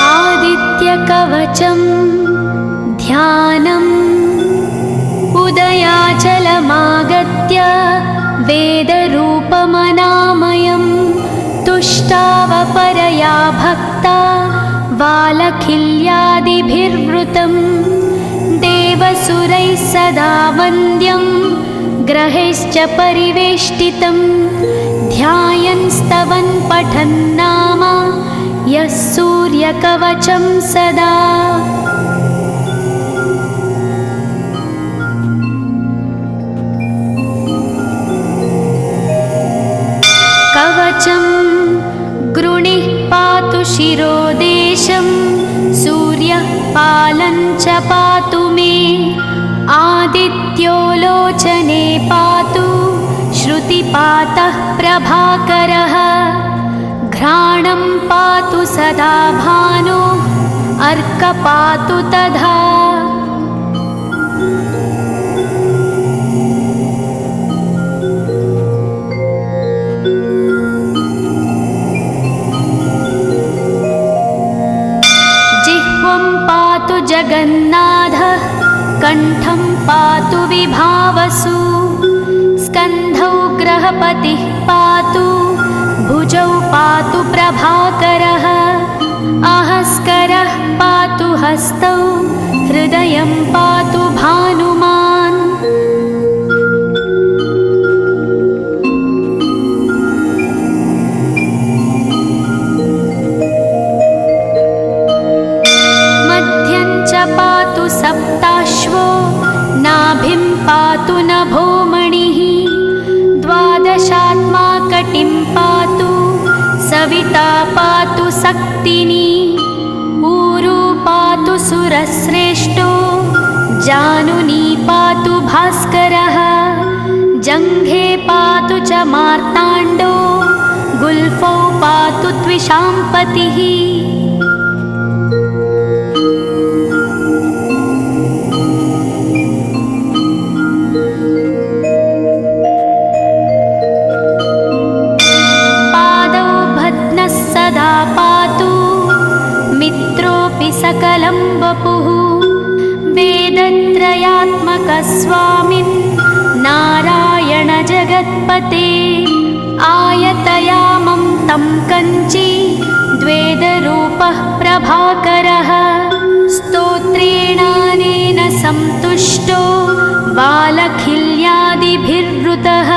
आदित्यकवचं ध्यानम् उदयाचलमागत्य वेदरूपमनामयं तुष्टावपरया भक्ता वालखिल्यादिभिर्वृतं देवसुरैः सदा वन्द्यं ग्रहैश्च परिवेष्टितं ध्यायन् स्तवन् पठन् नाम यः सूर्यकवचं सदा। कवचं गृणिः पातु शिरोदेशं सूर्यः पालं च पातु मे आदित्यो लोचने पातु श्रुतिपातः प्रभाकरः घ्राणं पातु सदा भानो अर्क पातु तथा। जिह्वं पातु जगन्नाथः कण्ठं पातु विभावसु स्कन्धौ ग्रहपतिः पातु भुजौ पातु प्रभाकरः अहस्करः पातु हस्तौ हृदयं पातु भानुमान्। मध्यं च पातु सप्ताश्वो नाभिं पातु नभोमणिः द्वादशात्मा कटिं पातु सविता पातु सक्तिनी ऊरू पातु सुरश्रेष्ठो जानुनी पातु भास्करः जङ्घे पातु च मार्ताण्डो गुल्फौ पातु त्विषाम्पतिः। सकलं वपुः वेदत्रयात्मकस्वामिन् नारायण जगत्पते आयतयामं तं कञ्ची द्वेदरूपः प्रभाकरः स्तोत्रेणानेन सन्तुष्टो वालखिल्यादिभिर्वृतः।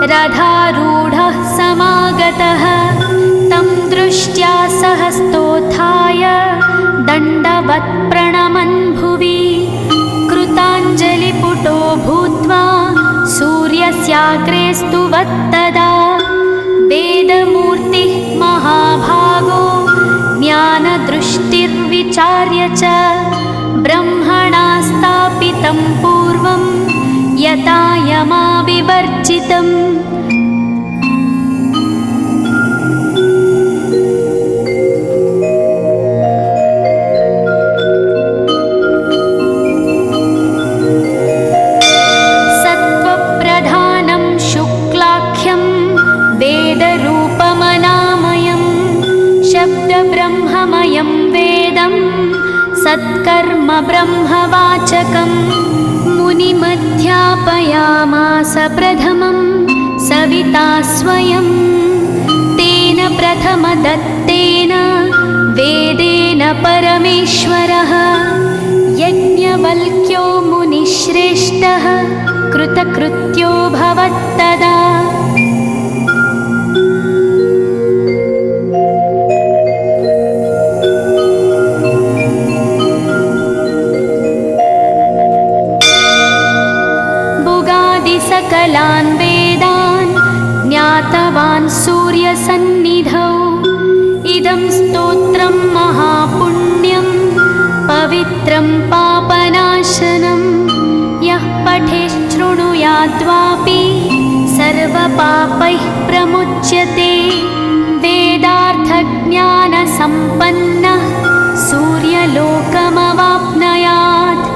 रथारूढः समागतः तं दृष्ट्या सहस्तोत्थाय दण्डवत् प्रणमन् भुवि कृताञ्जलिपुटो भूत्वा सूर्यस्याग्रे स्तुवत्तदा वेदमूर्तिः महाभागो ज्ञानदृष्टिर्विचार्य च ब्रह्मणा स्थापितं पूर्वं यथा यमाविवर्जितम्। सत्त्वप्रधानं शुक्लाख्यं वेदरूपमनामयं शब्दब्रह्ममयं वेदं सत्कर्म ब्रह्मवाचकम् मुनिमध्यापयामास प्रथमं सविता स्वयं तेन प्रथमदत्तेन वेदेन परमेश्वरः यज्ञवल्क्यो मुनिश्रेष्ठः कृतकृत्यो भवत्तदा। सकलान् वेदान् ज्ञातवान् सूर्यसन्निधौ इदं स्तोत्रं महापुण्यं पवित्रं स्तोत्रं पापनाशनं यः पठेच्छृणुयाद्वापि सर्वपापैः प्रमुच्यते। वेदार्थज्ञानसम्पन्नः सूर्यलोकमवाप्नुयात्।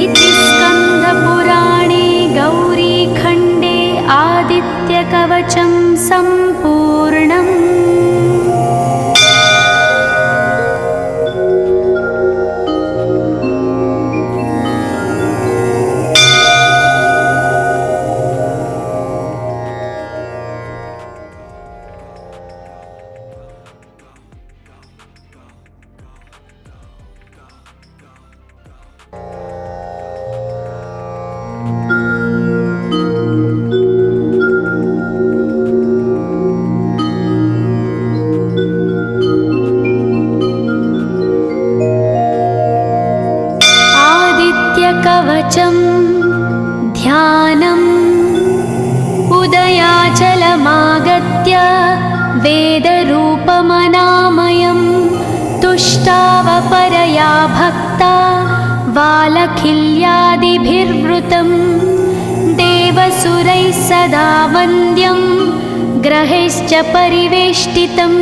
इति स्कन्दपुराणे गौरीखण्डे आदित्यकवचं सम्पूर्णम्। कवचं ध्यानम् उदयाचलमागत्य वेदरूपमनामयं तुष्टावपरया भक्ता वालखिल्यादिभिर्वृतं देवसुरैः सदा वन्द्यं ग्रहैश्च परिवेष्टितं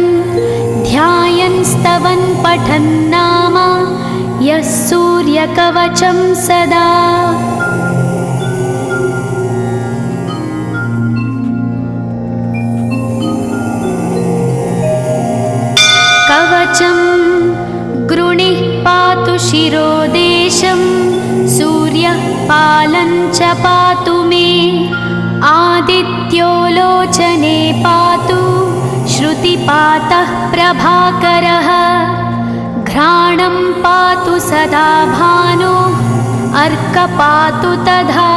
ध्यायन् स्तवन् पठन् नाम यः सूर्यकवचं सदा। कवचं गृणिः पातु शिरोदेशं सूर्यः पालं च पातु मे आदित्यो लोचने पातु श्रुतिपातः प्रभाकरः घ्राणं पातु सदा भानो अर्कपातु तथा।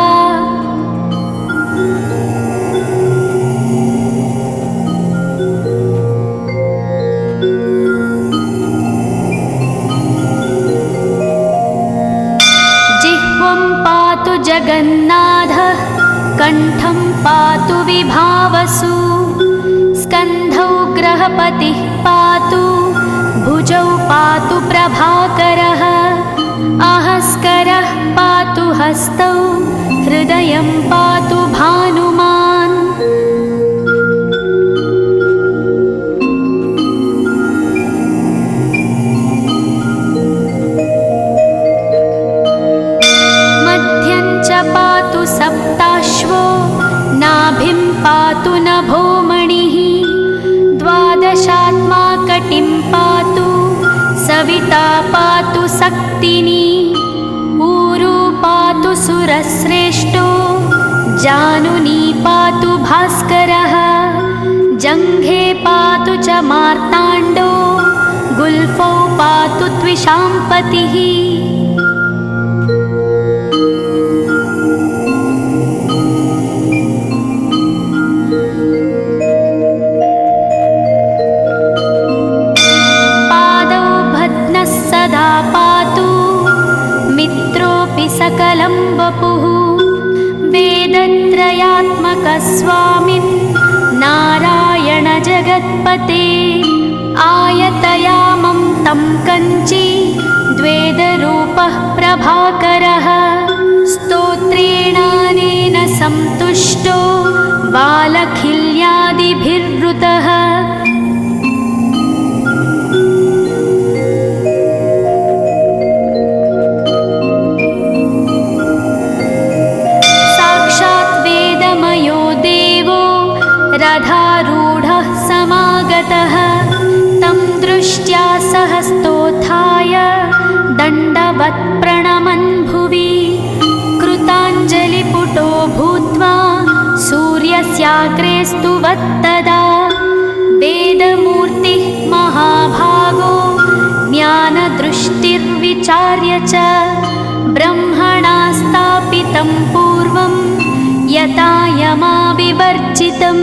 जिह्वं पातु जगन्नाथः कण्ठं पातु विभावसु स्कन्धौ ग्रहपतिः पातु भुजौ पातु प्रभाकरः आहस्करः पातु हस्तौ हृदयं पातु भानुमान्। मध्यं च पातु सप्ताश्वो नाभिं पातु नभोमणिः द्वादशात्मा कटिं पातु सविता पातु सक्तिनी ऊरू पातु सुरश्रेष्ठो जानुनी पातु भास्करः जङ्घे पातु च मार्ताण्डो गुल्फौ पातु त्विषाम्पतिः। सकलं वपुः वेदत्रयात्मकस्वामिन् नारायण जगत्पते आयतयामं तं कञ्ची द्वेदरूपः प्रभाकरः स्तोत्रेणानेन सन्तुष्टो वालखिल्यादिभिर्वृतः। रथारूढः समागतः तं दृष्ट्या सहस्तोत्थाय दण्डवत् प्रणमन् भुवि कृताञ्जलिपुटो भूत्वा सूर्यस्याग्रे स्तुवत्तदा वेदमूर्तिः महाभागो ज्ञानदृष्टिर्विचार्य च ब्रह्मणा स्थापितं पूर्वं यथा यमाविवर्जितम्।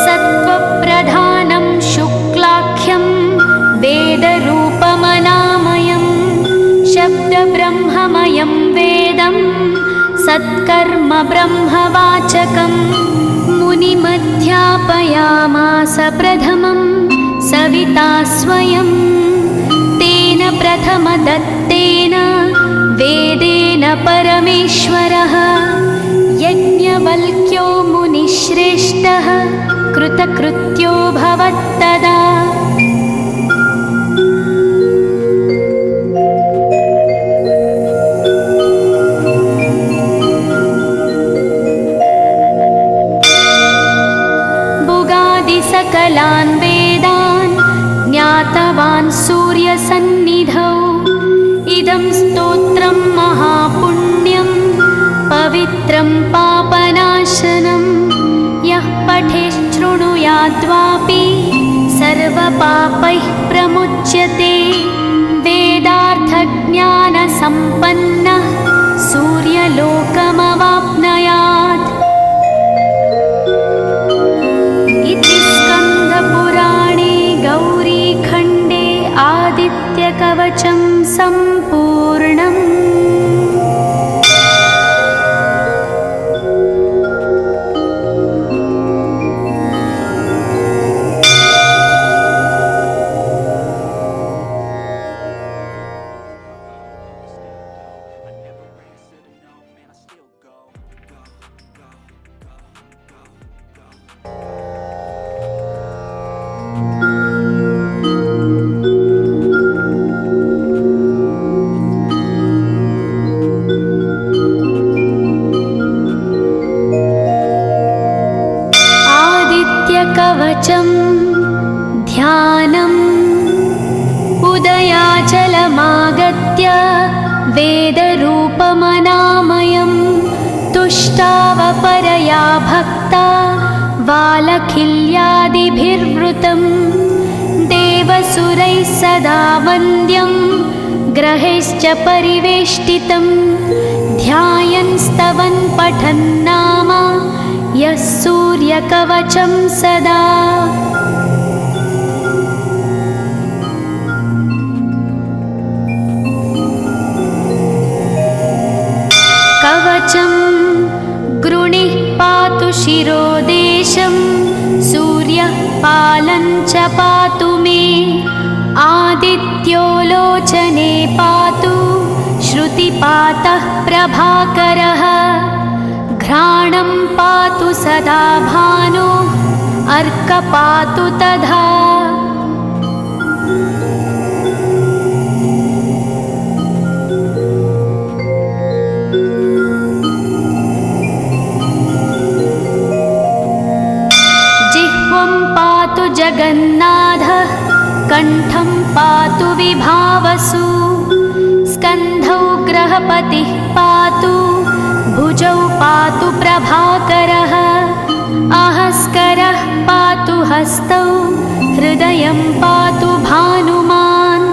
सत्त्वप्रधानं शुक्लाख्यं वेदरूपमनामयं शब्दब्रह्म सत्कर्म ब्रह्मवाचकं मुनिमध्यापयामास प्रथमं सविता स्वयं तेन प्रथमदत्तेन वेदेन परमेश्वरः यज्ञवल्क्यो मुनिश्रेष्ठः कृतकृत्यो भवत्तदा। सकलान् वेदान् ज्ञातवान् सूर्यसन्निधौ इदं स्तोत्रं महापुण्यं पवित्रं पापनाशनं यः पठेच्छृणुयाद्वापि सर्वपापैः प्रमुच्यते वेदार्थज्ञानसम्पन्नः सूर्यलोकमवाप्नुयात्। स्कन्दपुराणे गौरीखण्डे आदित्यकवचं सम्पूर्णम्। कवचं ध्यानम् उदयाचलमागत्य वेदरूपमनामयं तुष्टावपरया भक्ता वालखिल्यादिभिर्वृतं देवसुरैः सदा वन्द्यं ग्रहैश्च परिवेष्टितं ध्यायन् स्तवन् पठन् नाम यः सूर्यकवचं सदा। कवचं गृणिः पातु शिरोदेशं सूर्यः पालं च पातु मे आदित्यो लोचने पातु श्रुतिपातः प्रभाकरः घ्राणं पातु सदा भानो अर्क पातु तथा। जिह्वं पातु जगन्नाथः कण्ठं पातु विभावसु स्कन्धौ ग्रहपतिः पातु भुजौ पातु प्रभाकरः आहस्करः पातु हस्तौ हृदयं पातु भानुमान्।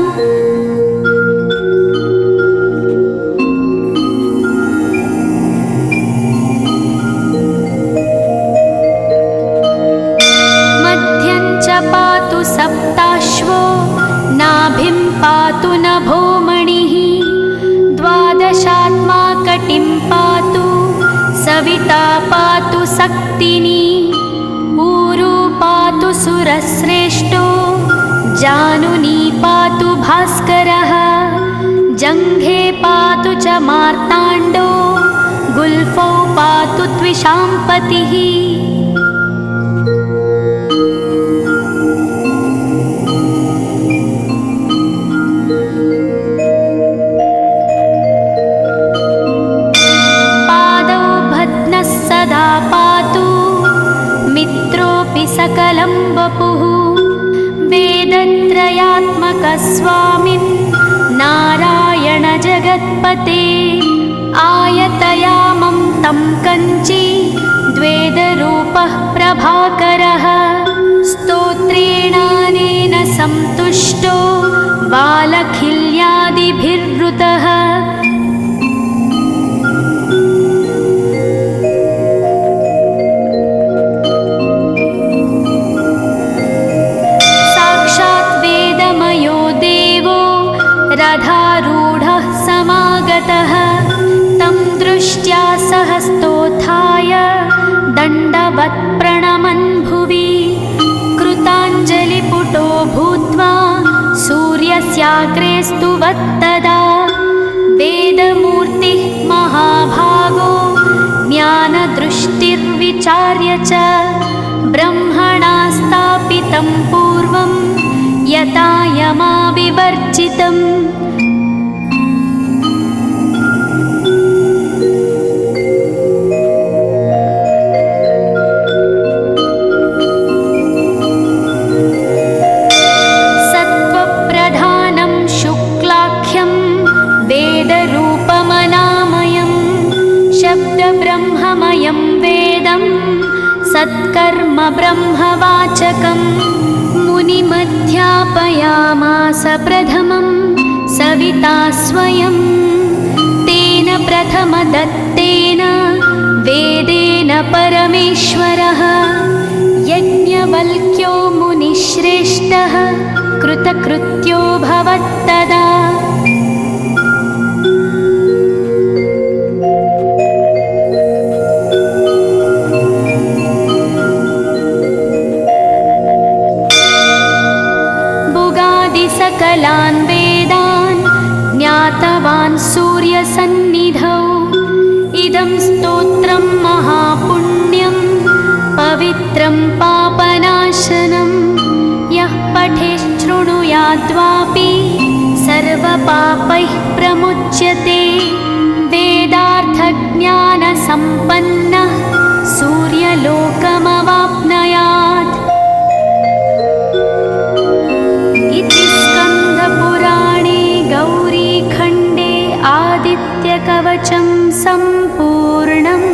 मध्यं च पातु सप्ताश्वो नाभिं पातु नभोमणिः द्वादशात्मा कटिं पातु सविता पातु सक्तिनी ऊरू पातु सुरश्रेष्ठो जानुनी पातु भास्करः जङ्घे पातु च मार्ताण्डो गुल्फौ पातु त्विषाम्पतिः। सकलं वपुः वेदत्रयात्मकस्वामिन् नारायण जगत्पते आयतयामं तं कञ्ची द्वेदरूपः प्रभाकरः स्तोत्रेणानेन सन्तुष्टो वालखिल्यादिभिर्वृतः। रथारूढः समागतः ततः तं दृष्ट्या सहस्तोत्थाय दण्डवत् प्रणमन् भुवि कृताञ्जलिपुटो भूत्वा सूर्यस्याग्रे स्तुवत्तदा वेदमूर्तिः महाभागो ज्ञानदृष्टिर्विचार्य च ब्रह्मणा स्थापितं पूर्वं यथा यमाविवर्जितम् सत्त्वप्रधानं शुक्लाख्यं वेदरूपमनामयं शब्दब्रह्ममयं वेदं सत्कर्म ब्रह्मवाचकम् मुनिमध्यापयामास प्रथमं सविता स्वयं तेन प्रथमदत्तेन वेदेन परमेश्वरः यज्ञवल्क्यो मुनिश्रेष्ठः कृतकृत्यो भवत्तदा सकलान् वेदान् ज्ञातवान् सूर्यसन्निधौ इदं स्तोत्रं महापुण्यं पवित्रं पापनाशनं यः पठेच्छृणुयाद्वापि सर्वपापैः प्रमुच्यते वेदार्थज्ञानसम्पन्नः सूर्यलोकमवाप्नुयात् इति स्कन्दपुराणे गौरीखण्डे आदित्यकवचं सम्पूर्णम्।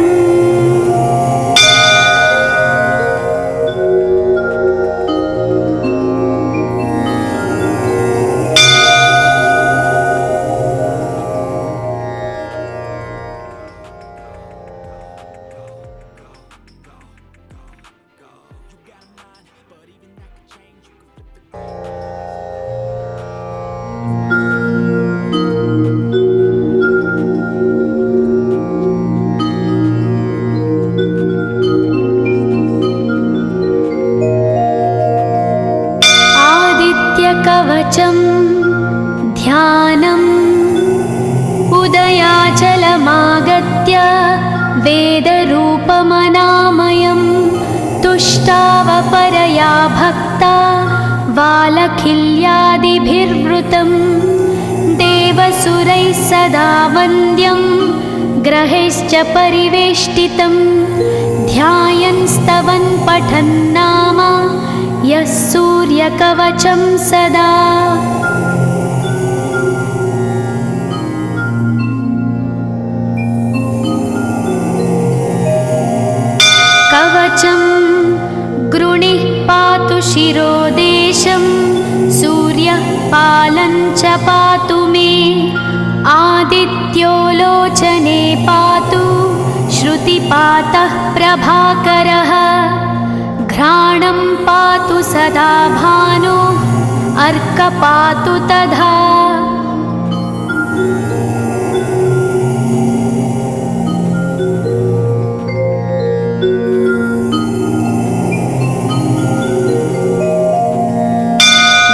कवचं ध्यानम् उदयाचलमागत्य वेदरूपमनामयं तुष्टावपरया भक्ता वालखिल्यादिभिर्वृतं देवसुरैः सदा वन्द्यं ग्रहैश्च परिवेष्टितं ध्यायन् स्तवन् पठन् नाम यः सूर्यकवचं सदा कवचं गृणिः पातु शिरोदेशं सूर्यः पालं च पातु मे आदित्यो लोचने पातु श्रुतिपातः प्रभाकरः घ्राणं पातु सदा भानो अर्क पातु तथा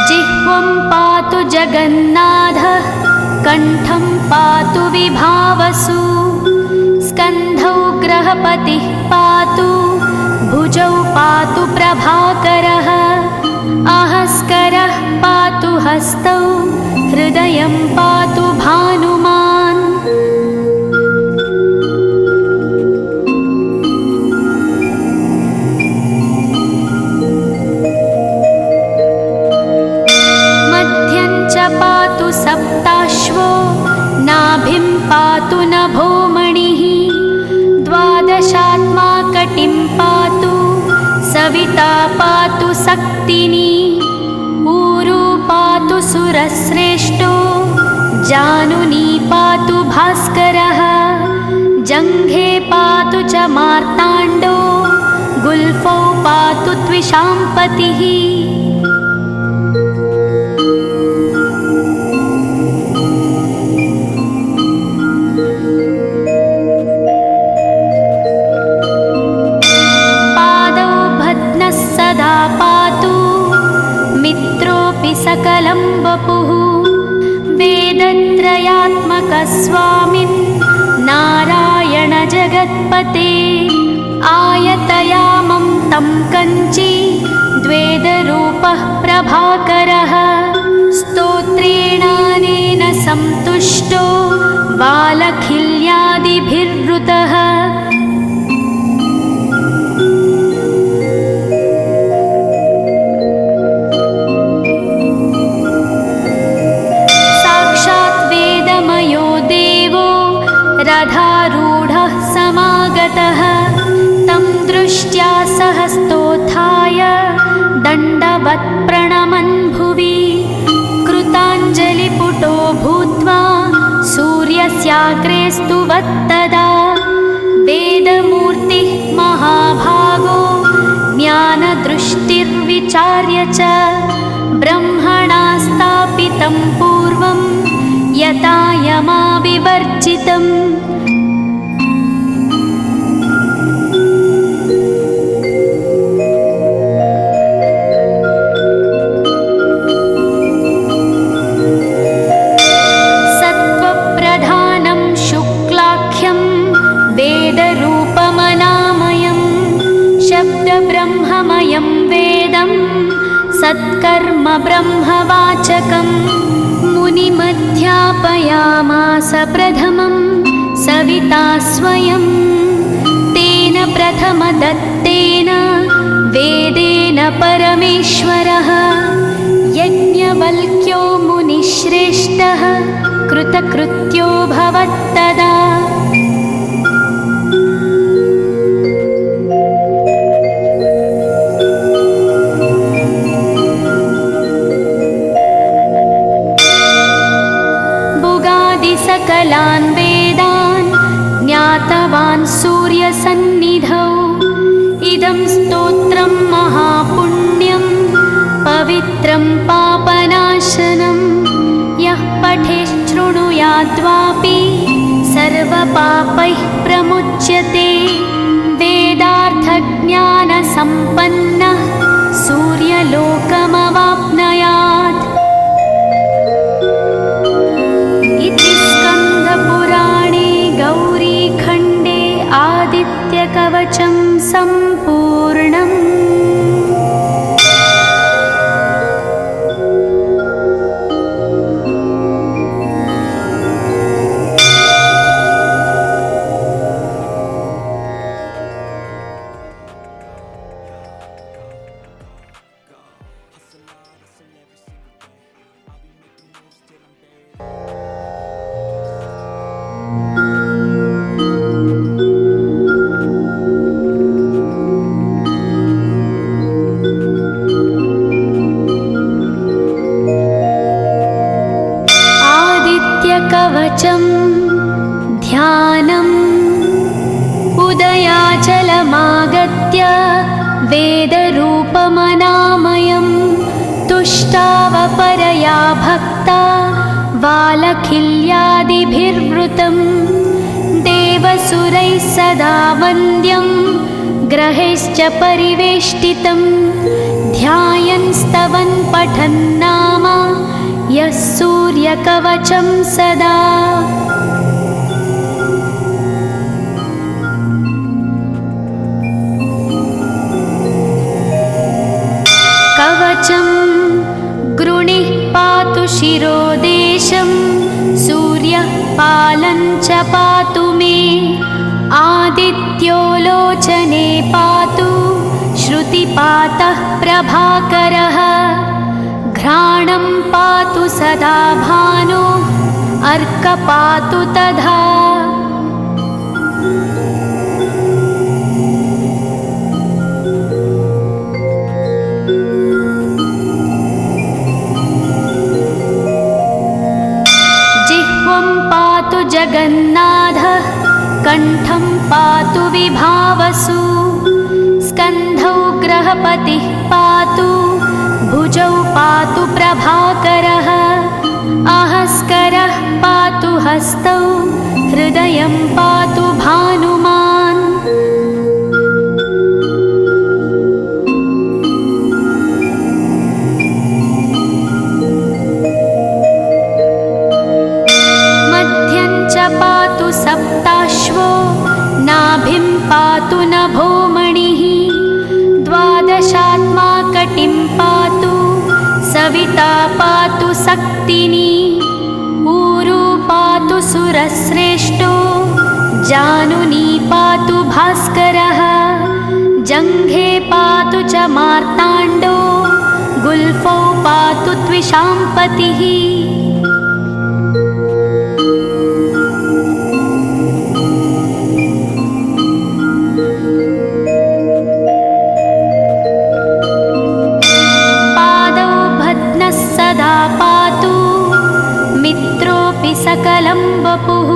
जिह्वं पातु जगन्नाथः कण्ठं पातु विभावसु स्कन्धौ ग्रहपतिः पातु भुजौ पातु प्रभाकरः आहस्करः पातु हस्तौ हृदयं पातु भानुमान् मध्यं च पातु सप्ताश्वो नाभिं पातु नभोमणिः द्वादशात्मा कटिं पातु सविता पातु सक्तिनी ऊरू पातु सुरश्रेष्ठो जानुनी पातु भास्करः जङ्घे पातु च मार्ताण्डो गुल्फौ पातु त्विषाम्पतिः त्र्यम्बकस्वामिन् नारायण जगत्पते आयतयामं तं कञ्ची द्वेदरूपः प्रभाकरः स्तोत्रेणानेन सन्तुष्टो बालखिल्यादिभिर्वृतः साक्षात् वेदमयो देवो रथारूढः समागतः तं दृष्ट्या सहस्तोत्थाय दण्डवत् प्रणमन् भुवि कृताञ्जलिपुटो भूत्वा सूर्यस्याग्रे स्तुवत्तदा वेदमूर्तिः महाभागो ज्ञानदृष्टिर्विचार्य च ब्रह्मणा स्थापितं पूर्वं यथा यमाविवर्जितम् ब्रह्ममयं वेदं सत्कर्म ब्रह्मवाचकं मुनिमध्यापयामास प्रथमं सविता स्वयं तेन प्रथमदत्तेन वेदेन परमेश्वरः यज्ञवल्क्यो मुनिश्रेष्ठः कृतकृत्यो भवत्तदा सकलान् वेदान् ज्ञातवान् सूर्यसन्निधौ इदं स्तोत्रं महापुण्यं पवित्रं पापनाशनं यः पठेच्छृणुयाद्वापि सर्वपापैः प्रमुच्यते वेदार्थज्ञानसम्पन्नः सूर्यलोकमवाप्नुयात् इति स्कन्दपुराणे गौरीखण्डे आदित्यकवचं सम्पूर्णम्। कवचं ध्यानम् उदयाचलमागत्य वेदरूपमनामयं तुष्टावपरया भक्ता बालखिल्यादिभिर्वृतं देवसुरैः सदा वन्द्यं ग्रहैश्च परिवेष्टितं ध्यायन् स्तवन् पठन् नाम यः सूर्यकवचं सदा कवचं गृणिः पातु शिरोदेशं सूर्यः पालं च पातु मे आदित्यो लोचने पातु श्रुतिपातः प्रभाकरः घ्राणं पातु सदा भानो अर्क पातु तथा जिह्वं पातु जगन्नाथः कण्ठं पातु विभावसु स्कन्धौ ग्रहपतिः पातु भुजौ पातु प्रभाकरः आहस्करः पातु हस्तौ हृदयं पातु भानुमान् मध्ये वर्तिनी ऊरू पातु सुरश्रेष्ठो जानुनी पातु भास्करः जङ्घे पातु च मार्ताण्डो गुल्फौ पातु त्विषाम्पतिः पादौ भद्नः सदा पातु मित्रोऽपि सकलं वपुः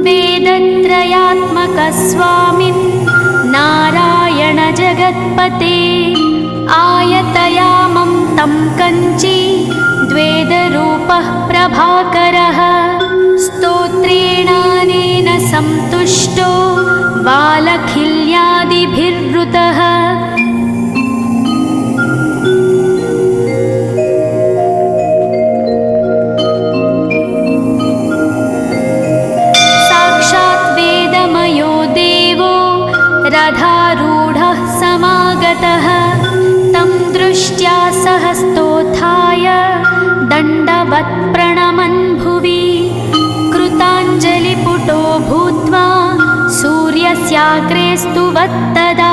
वेदत्रयात्मकः स्वामिन् नारायण जगत्पते आयतयामं तं कञ्ची द्वेदरूपः प्रभाकरः स्तोत्रेणानेन सन्तुष्टो बालखिल्यादिभिर्वृतः साक्षात् वेदमयो देवो रथारूढः समागतः तं दृष्ट्या सहस्तोत्थाय दण्डवत् प्रणमन् भुवि कृताञ्जलिपुटो भूत्वा सूर्यस्याग्रे स्तुवत्तदा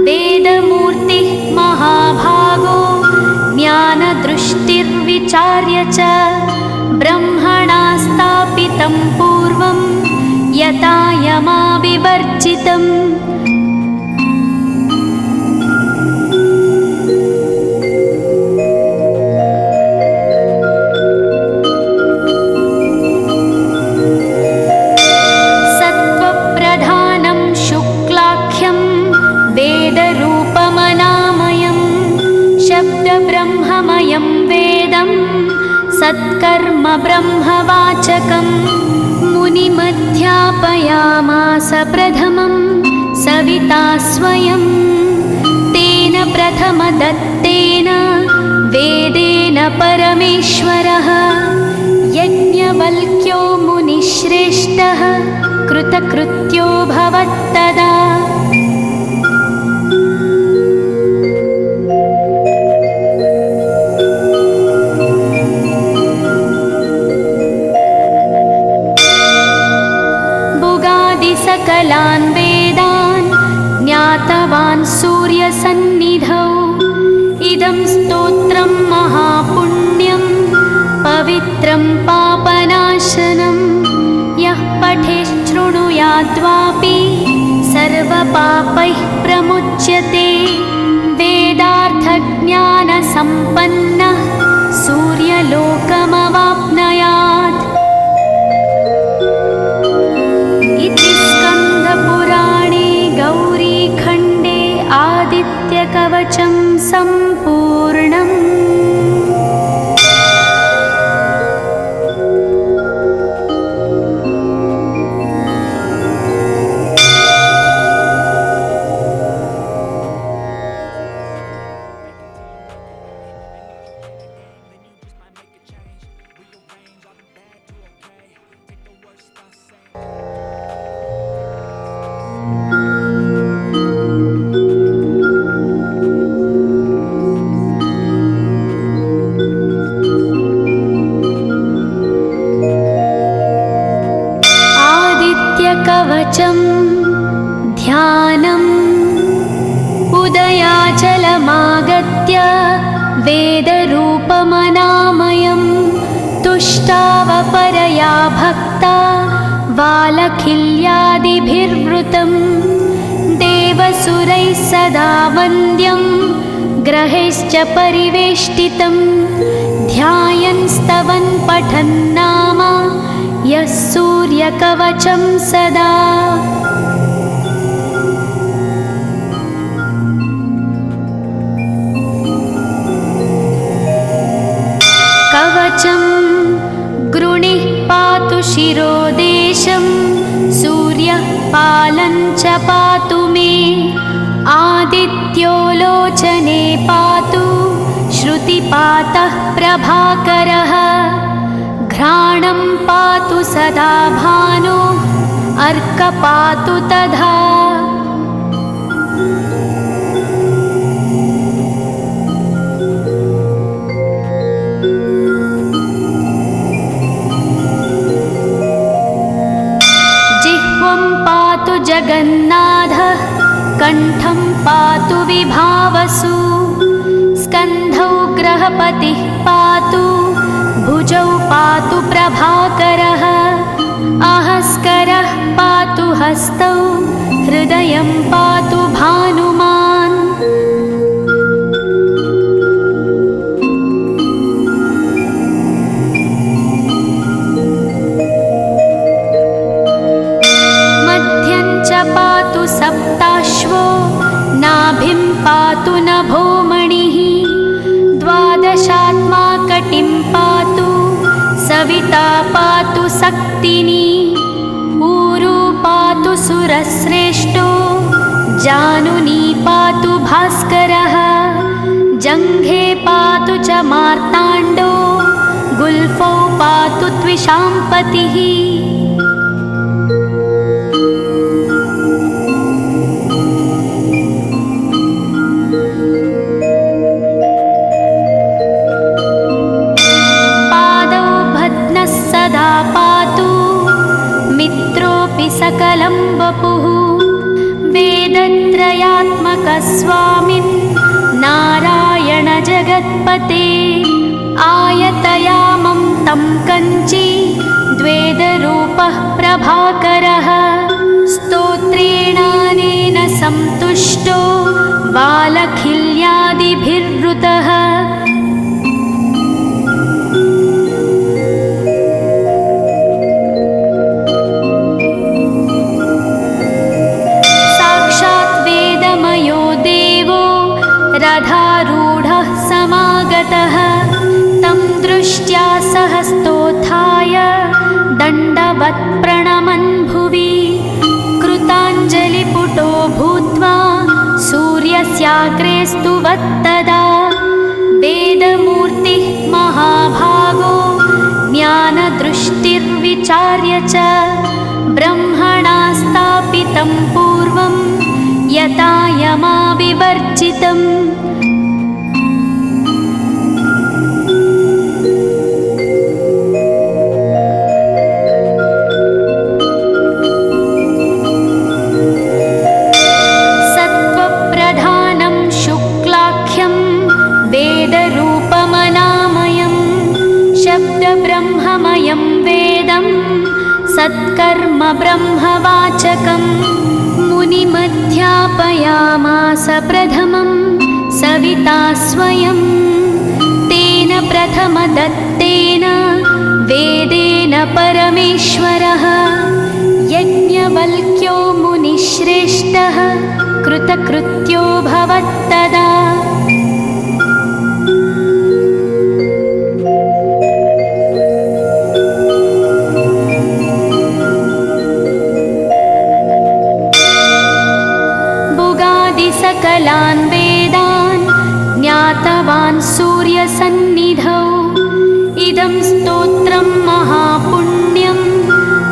वेदमूर्तिः महाभागो ज्ञानदृष्टिर्विचार्य च ब्रह्मणा स्थापितं पूर्वं यथा यमाविवर्जितम् सत्त्वप्रधानं शुक्लाख्यं वेदरूपमनामयं शब्दब्रह्ममयं वेदं सत्कर्म ब्रह्मवाचकम् मुनिमध्यापयामास प्रथमं सविता स्वयं तेन प्रथमदत्तेन वेदेन परमेश्वरः यज्ञवल्क्यो मुनिश्रेष्ठः कृतकृत्यो भवत्तदा सकलान् वेदान् ज्ञातवान् सूर्यसन्निधौ इदं स्तोत्रं महापुण्यं पवित्रं पापनाशनं यः पठेच्छृणुयाद्वापि सर्वपापैः प्रमुच्यते वेदार्थज्ञानसम्पन्नः सूर्यलोकमवाप्नुयात् इति स्कन्दपुराणे गौरीखण्डे आदित्यकवचं सम्पूर्णम्। कवचं ध्यानम् उदयाचलमागत्य वेदरूपमनामयं तुष्टावपरया भक्ता बालखिल्यादिभिर्वृतं देवसुरैः सदा वन्द्यं ग्रहैश्च परिवेष्टितं ध्यायन् स्तवन् पठन् नाम यः सूर्यकवचं सदा कवचं गृणिः पातु शिरोदेशं सूर्यः पालं च पातु मे आदित्यो लोचने पातु श्रुतिपातः प्रभाकरः घ्राणं पातु सदा भानो अर्कपातु तथा पतिः पातु भुजौ पातु प्रभाकरः अहस्करः पातु हस्तौ हृदयं पातु भानुमान् मध्यं च पातु सप्ताश्वो नाभिं पातु नभोमणिः द्वादशात्मा कटिं पातु सविता पातु सक्तिनी ऊरू पातु सुरश्रेष्ठो जानुनी पातु भास्करः जङ्घे पातु च मार्ताण्डो गुल्फौ पातु त्विषाम्पतिः सकलं वपुः वेदत्रयात्मकस्वामिन् नारायण जगत्पते आयतयामं तं कञ्ची द्वेदरूपः प्रभाकरः स्तोत्रेणानेन सन्तुष्टो वालखिल्यादिभिर्वृतः रथारूढः समागतः तं दृष्ट्या सहस्तोत्थाय दण्डवत् प्रणमन् भुवि कृताञ्जलिपुटो भूत्वा सूर्यस्याग्रे स्तुवत्तदा वेदमूर्तिः महाभागो ज्ञानदृष्टिर्विचार्य च ब्रह्मणा स्थापितं पूर्वं यथा यमाविवर्जितम् सत्त्वप्रधानं शुक्लाख्यं वेदरूपमनामयं शब्दब्रह्ममयं वेदं सत्कर्म ब्रह्मवाचकम् मुनिमध्यापयामास प्रथमं सविता स्वयं तेन प्रथमदत्तेन वेदेन परमेश्वरः यज्ञवल्क्यो मुनिश्रेष्ठः कृतकृत्यो भवत्तदा सकलान् वेदान् ज्ञातवान् सूर्यसन्निधौ इदं स्तोत्रं महापुण्यं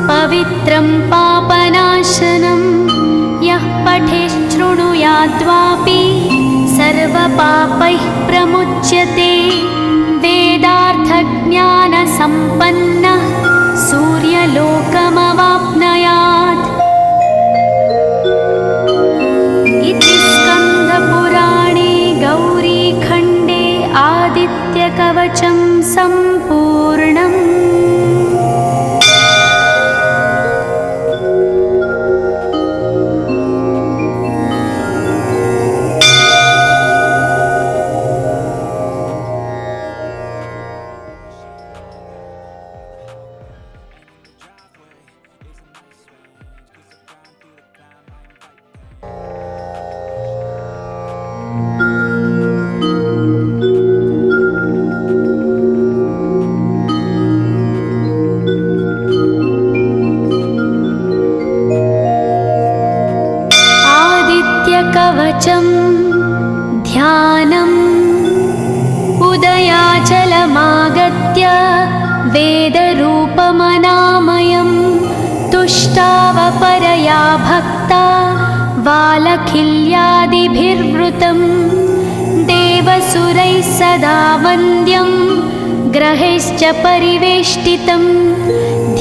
पवित्रं पापनाशनं यः पठेच्छृणुयाद्वापि सर्वपापैः प्रमुच्यते वेदार्थज्ञानसम्पन्नः सूर्यलोकमवाप्नुयात् स्कन्दपुराणे गौरीखण्डे आदित्यकवचं सम्पूर्णम्। कवचं ध्यानम् उदयाचलमागत्य वेदरूपमनामयं तुष्टावपरया भक्ता वालखिल्यादिभिर्वृतं देवसुरैः सदा वन्द्यं ग्रहैश्च परिवेष्टितं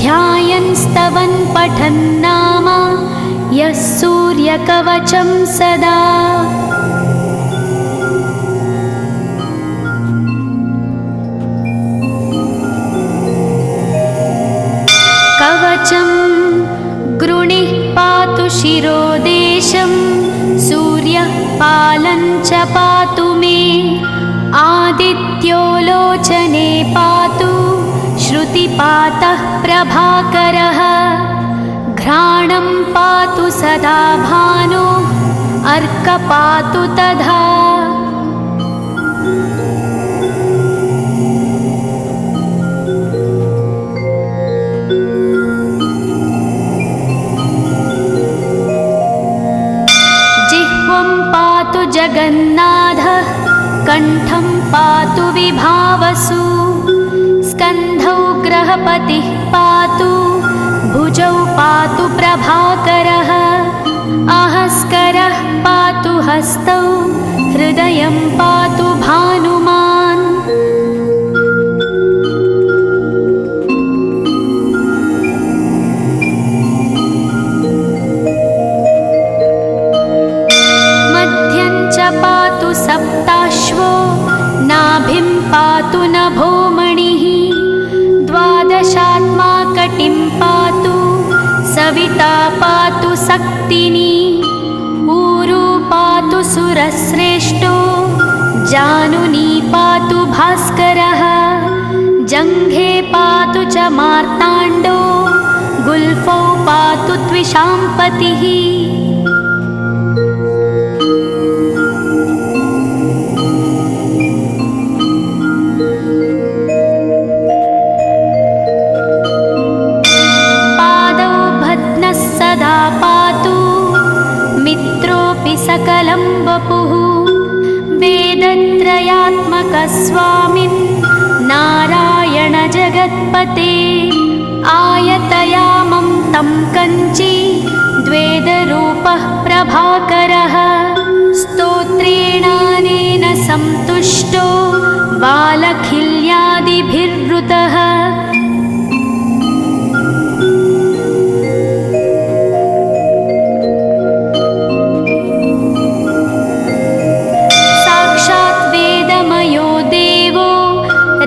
ध्यायन् स्तवन् पठन् नाम यः सूर्यकवचं सदा। कवचं गृणिः पातु शिरोदेशं सूर्यः पालं च पातु मे आदित्यो लोचने पातु श्रुतिपातः प्रभाकरः घ्राणं पातु सदा भानो अर्कः पातु तथा जिह्वं पातु जगन्नाथः कण्ठं पातु विभावसु स्कन्धौ ग्रहपतिः पातु भुजौ पातु प्रभाकरः अहस्करः पातु हस्तौ हृदयं पातु भानुमान् मध्यं च पातु सप्ताश्वो नाभिं पातु नभोमणिः द्वादशात्मा कटिं पातु सविता पातु सक्तिनी ऊरू पातु सुरश्रेष्ठो जानुनी पातु भास्करः जङ्घे पातु च मार्ताण्डो गुल्फौ पातु त्विषाम्पतिः सकलं वपुः वेदत्रयात्मकस्वामिन् नारायण जगत्पते आयतयामं तं कञ्ची द्वेदरूपः प्रभाकरः स्तोत्रेणानेन सन्तुष्टो वालखिल्यादिभिर्वृतः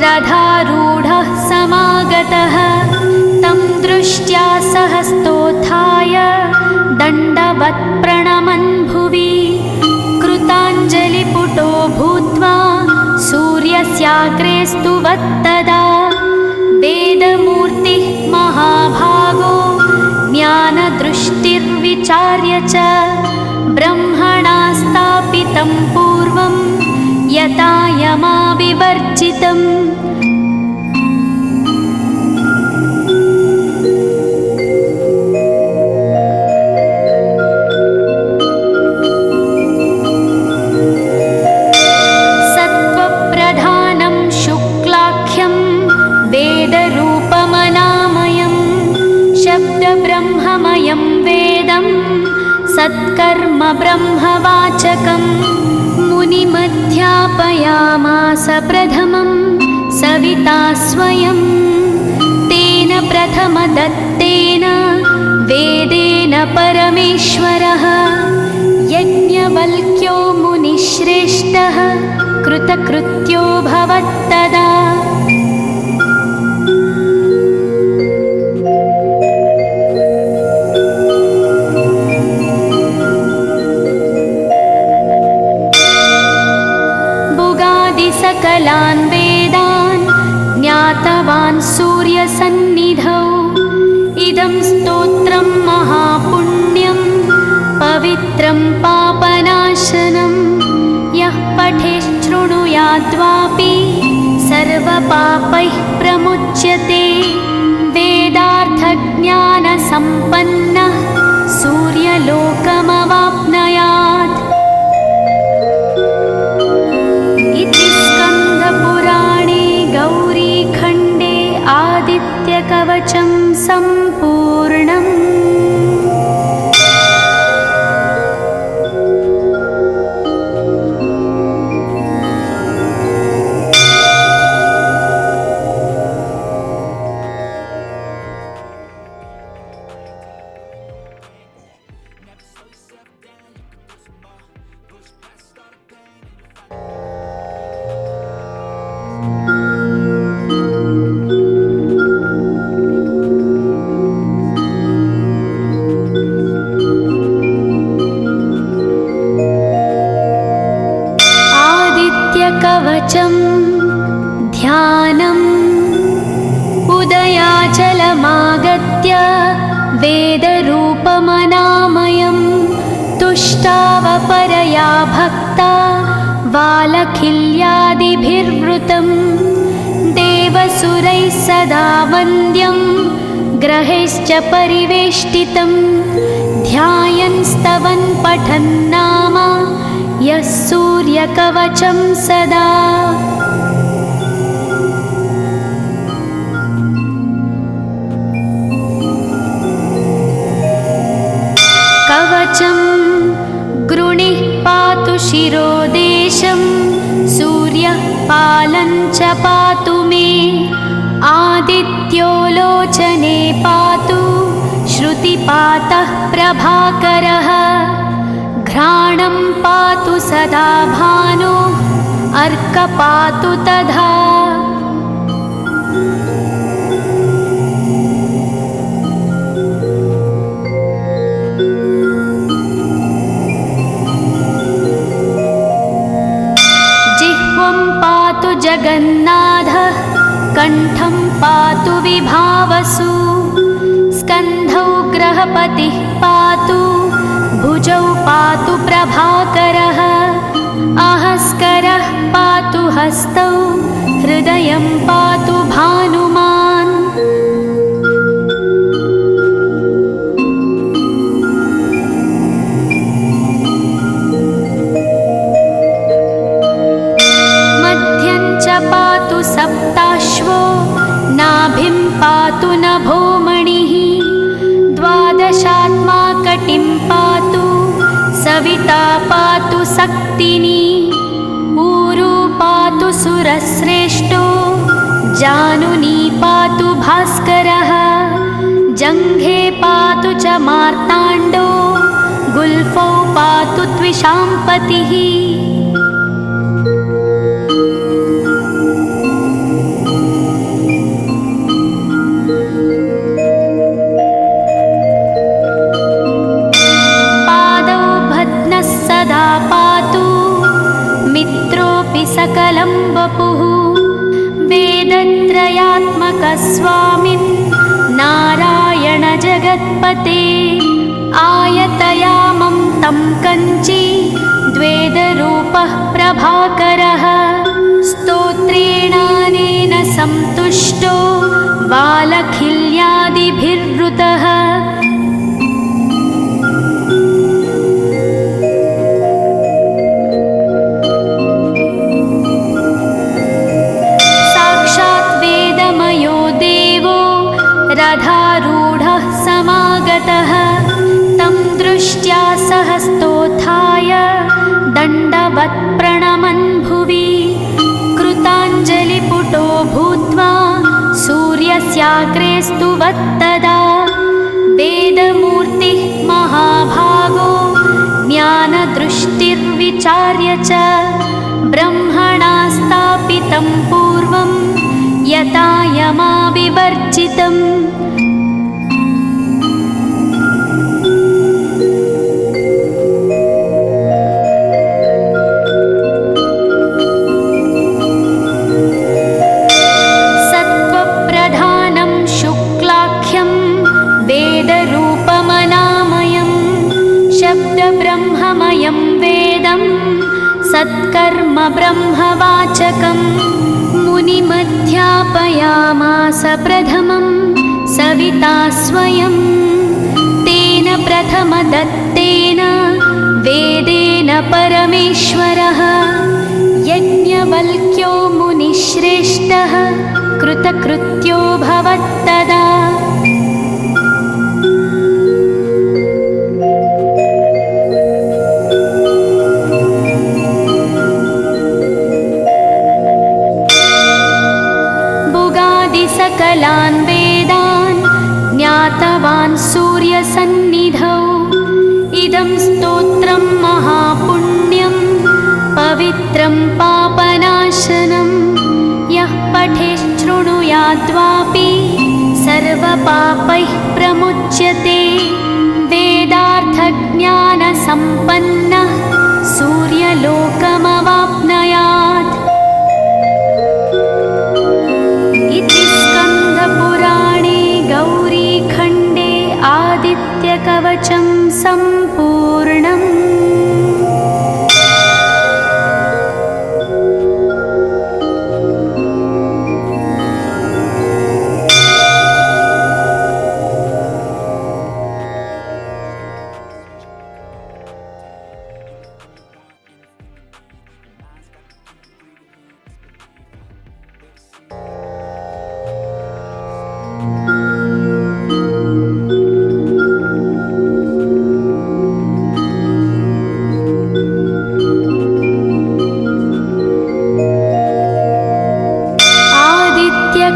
रथारूढः समागतः तं दृष्ट्या सहस्तोत्थाय दण्डवत् प्रणमन् भुवि कृताञ्जलिपुटो भूत्वा सूर्यस्याग्रे स्तुवत्तदा वेदमूर्तिः महाभागो ज्ञानदृष्टिर्विचार्य च ब्रह्मणा स्थापितं पूर्वं यथा यमाविवर्जितम् सत्त्वप्रधानं शुक्लाख्यं वेदरूपमनामयं शब्दब्रह्ममयं वेदं सत्कर्म ब्रह्मवाचकम् मुनिमध्यापयामास प्रथमं सविता स्वयं तेन प्रथमदत्तेन वेदेन परमेश्वरः यज्ञवल्क्यो मुनिश्रेष्ठः कृतकृत्यो भवत्तदा सकलान् वेदान् ज्ञातवान् सूर्यसन्निधौ इदं स्तोत्रं महापुण्यं पवित्रं पापनाशनं यः पठेच्छृणुयाद्वापि सर्वपापैः प्रमुच्यते वेदार्थज्ञानसम्पन्नः सूर्यलोकमवाप्नुयात् इति स्कन्दपुराणे गौरीखण्डे आदित्यकवचं सम्पूर्णम्। वेदरूपमनामयं तुष्टावपरया भक्ता वालखिल्यादिभिर्वृतं देवसुरैः सदा वन्द्यं ग्रहैश्च परिवेष्टितं ध्यायन् स्तवन् पठन् नाम यः सूर्यकवचं सदा। कवचं गृणिः पातु शिरोदेशं सूर्यः पालं च पातु मे आदित्यो लोचने पातु श्रुतिपातः प्रभाकरः घ्राणं पातु सदा भानो अर्कपातु तथा। जगन्नाथः कण्ठं पातु विभावसु स्कन्धौ ग्रहपतिः पातु भुजौ पातु प्रभाकरः अहस्करः पातु हस्तौ हृदयं पातु भानुमान्। पातु सप्ताश्वो नाभिं पातु नभोमणिः द्वादशात्मा कटिं पातु सविता पातु सक्तिनी ऊरू पातु सुरश्रेष्ठो जानुनी पातु भास्करः जङ्घे पातु च मार्ताण्डो गुल्फौ पातु त्विषाम्पतिः। सकलं वपुः वेदत्रयात्मकस्वामिन् नारायण जगत्पते आयतयामं तं कञ्ची द्वेदरूपः प्रभाकरः स्तोत्रेणानेन सन्तुष्टो वालखिल्यादिभिर्वृतः रथारूढः समागतः तं दृष्ट्या सहस्तोत्थाय दण्डवत् प्रणमन् भुवि कृताञ्जलिपुटो भूत्वा सूर्यस्याग्रे स्तुवत्तदा वेदमूर्तिः महाभागो ज्ञानदृष्टिर्विचार्य च ब्रह्मणा स्थापितं पूर्वं यथा यमाविवर्जितम्। सत्त्वप्रधानं शुक्लाख्यं वेदरूपमनामयं शब्दब्रह्ममयं वेदं सत्कर्म ब्रह्मवाचकम् मुनिमध्यापयामास प्रथमं सविता स्वयं तेन प्रथमदत्तेन वेदेन परमेश्वरः यज्ञवल्क्यो मुनिश्रेष्ठः कृतकृत्यो भवत्तदा। सकलान् वेदान् ज्ञातवान् सूर्यसन्निधौ इदं स्तोत्रं महापुण्यं पवित्रं पापनाशनं यः पठेच्छृणुयाद्वापि सर्वपापैः प्रमुच्यते वेदार्थज्ञानसम्पन्नः सूर्यलोकमवाप्नुयात्। इति स्कन्दपुराणे गौरीखण्डे कवचं सम्पूर्णम्।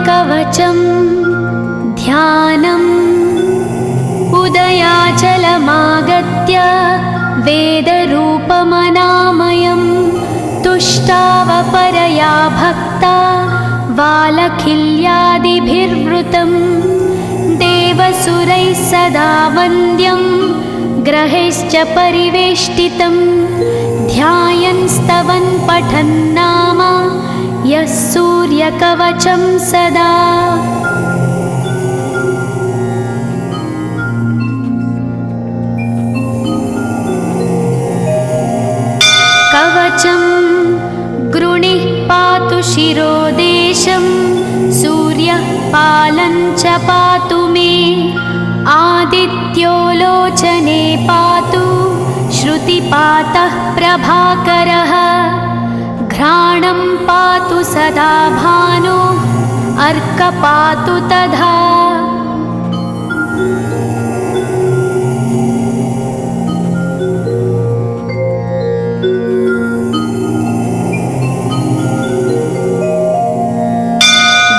कवचं ध्यानम् उदयाचलमागत्य वेदरूपमनामयं तुष्टावपरया भक्ता वालखिल्यादिभिर्वृतं देवसुरैः सदा वन्द्यं ग्रहैश्च परिवेष्टितं ध्यायन् स्तवन् पठन् नाम यः सूर्यकवचं सदा। कवचं गृणिः पातु शिरोदेशं सूर्यः पालं च पातु मे आदित्यो लोचने पातु श्रुतिपातः प्रभाकरः घ्राणं पातु सदा भानो अर्क पातु तथा।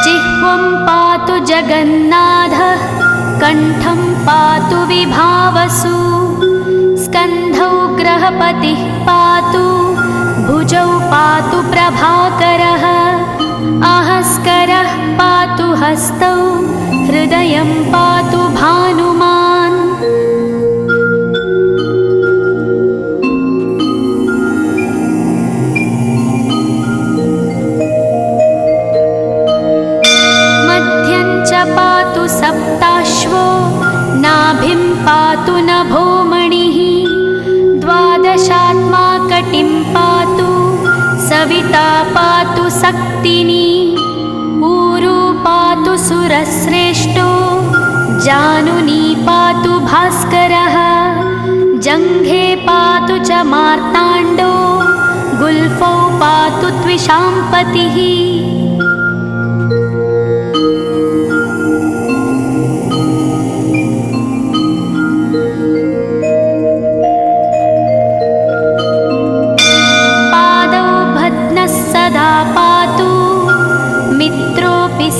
जिह्वं पातु जगन्नाथः कण्ठं पातु विभावसु स्कन्धौ ग्रहपतिः पातु भुजौ पातु प्रभाकरः आहस्करः पातु हस्तौ हृदयं पातु भानुमान्। मध्यं च पातु सप्ताश्वो नाभिं पातु नभोमणिः द्वादशात्मा कटिं पातु सविता पातु सक्तिनी ऊरू पातु सुरश्रेष्ठो जानुनी पातु भास्करः जङ्घे पातु च मार्ताण्डो गुल्फौ पातु त्विषाम्पतिः।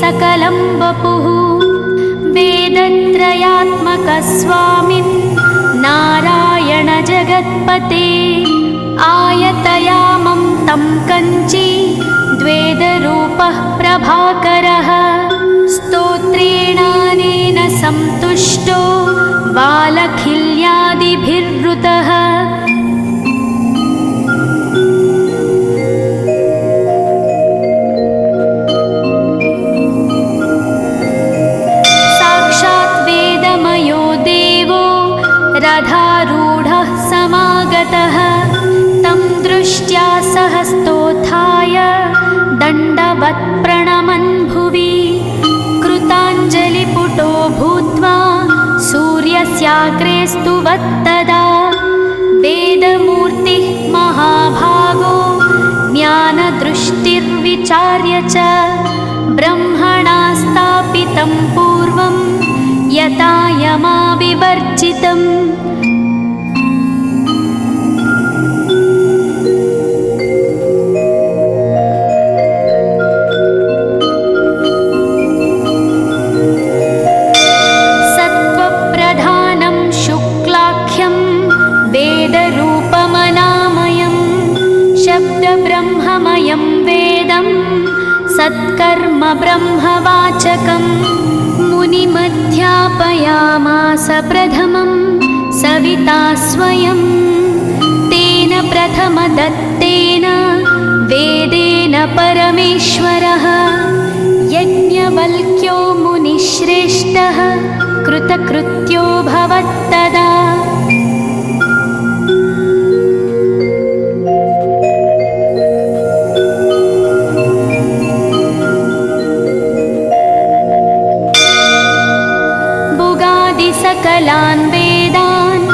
सकलं वपुः वेदत्रयात्मकस्वामिन् नारायण जगत्पते आयतयामं तं कञ्ची द्वेदरूपः प्रभाकरः स्तोत्रेणानेन सन्तुष्टो वालखिल्यादिभिर्वृतः रथारूढः समागतः तं दृष्ट्या सहस्तोत्थाय दण्डवत् प्रणमन् भुवि कृताञ्जलिपुटो भूत्वा सूर्यस्याग्रे स्तुवत्तदा वेदमूर्तिः महाभागो ज्ञानदृष्टिर्विचार्य च ब्रह्मणा स्थापितं पूर्वं यथा यमाविवर्जितम्। सत्त्वप्रधानं शुक्लाख्यं वेदरूपमनामयं शब्दब्रह्ममयं वेदं सत्कर्म ब्रह्मवाचकम् मुनिमध्यापयामास प्रथमं सविता स्वयं तेन प्रथमदत्तेन वेदेन परमेश्वरः यज्ञवल्क्यो मुनिश्रेष्ठः कृतकृत्यो भवत्तदा ब्रह्मादिसकलान् वेदान्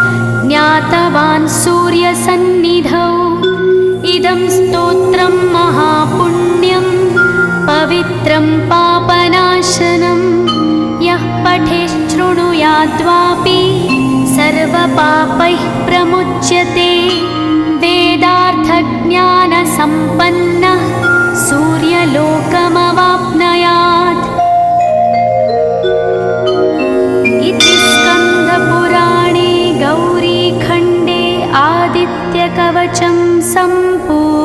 ज्ञातवान् सूर्यसन्निधौ। इदं स्तोत्रं महापुण्यं पवित्रं पापनाशनं। यः पठेच्छृणुयाद्वापि सर्वपापैः प्रमुच्यते। वेदार्थज्ञानसम्पन्नः सूर्यलोकमवाप्नुयात्। इति स्कन्दपुराणे गौरीखण्डे आदित्यकवचं सम्पूर्णम्।